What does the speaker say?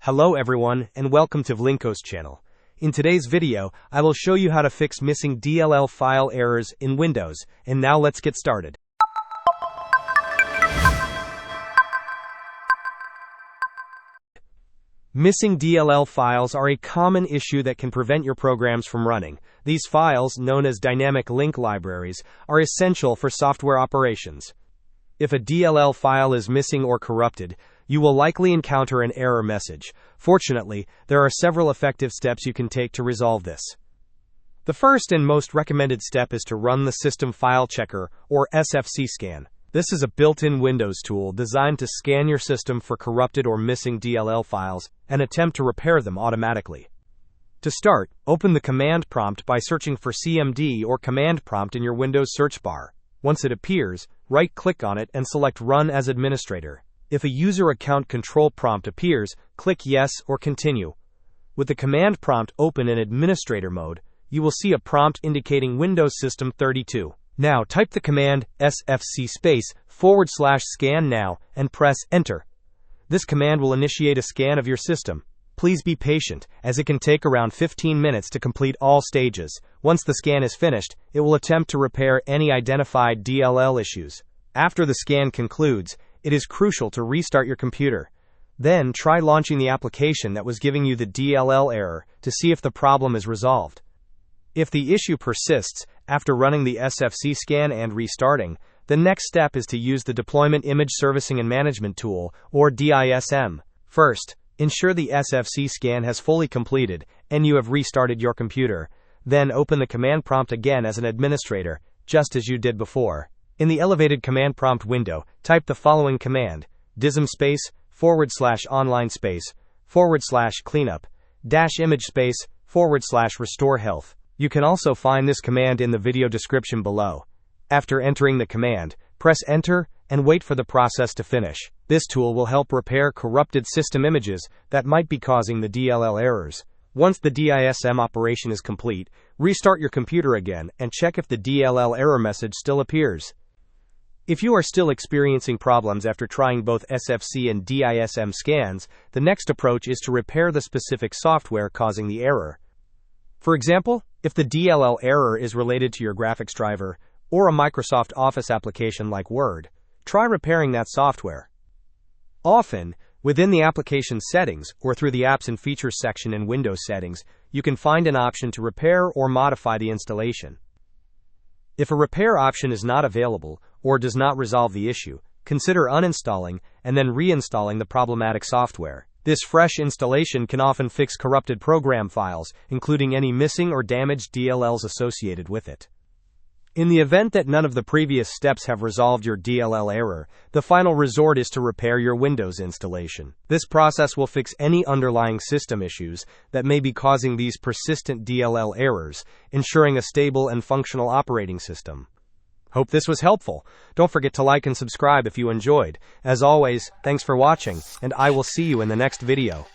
Hello everyone, and welcome to Vlinko's channel. In today's video, I will show you how to fix missing DLL file errors in Windows, and now let's get started. Missing DLL files are a common issue that can prevent your programs from running. These files, known as dynamic link libraries, are essential for software operations. If a DLL file is missing or corrupted, you will likely encounter an error message. Fortunately, there are several effective steps you can take to resolve this. The first and most recommended step is to run the System File Checker, or SFC scan. This is a built-in Windows tool designed to scan your system for corrupted or missing DLL files and attempt to repair them automatically. To start, open the command prompt by searching for CMD or command prompt in your Windows search bar. Once it appears, right-click on it and select Run as Administrator. If a user account control prompt appears, click Yes or Continue. With the command prompt open in administrator mode, you will see a prompt indicating Windows System 32. Now type the command sfc/scan now and press Enter. This command will initiate a scan of your system. Please be patient, as it can take around 15 minutes to complete all stages. Once the scan is finished, it will attempt to repair any identified DLL issues. After the scan concludes, it is crucial to restart your computer. Then try launching the application that was giving you the DLL error to see if the problem is resolved. If the issue persists after running the SFC scan and restarting, the next step is to use the Deployment Image Servicing and Management tool, or DISM. First, ensure the SFC scan has fully completed and you have restarted your computer. Then open the command prompt again as an administrator, just as you did before. In the elevated command prompt window, type the following command: dism /online /cleanup -image /restorehealth. You can also find this command in the video description below. After entering the command, press Enter and wait for the process to finish. This tool will help repair corrupted system images that might be causing the DLL errors. Once the DISM operation is complete, restart your computer again and check if the DLL error message still appears. If you are still experiencing problems after trying both SFC and DISM scans, the next approach is to repair the specific software causing the error. For example, if the DLL error is related to your graphics driver or a Microsoft Office application like Word, try repairing that software. Often, within the application settings or through the Apps and Features section in Windows settings, you can find an option to repair or modify the installation. If a repair option is not available or does not resolve the issue, consider uninstalling and then reinstalling the problematic software. This fresh installation can often fix corrupted program files, including any missing or damaged DLLs associated with it. In the event that none of the previous steps have resolved your DLL error, the final resort is to repair your Windows installation. This process will fix any underlying system issues that may be causing these persistent DLL errors, ensuring a stable and functional operating system. Hope this was helpful. Don't forget to like and subscribe if you enjoyed. As always, thanks for watching, and I will see you in the next video.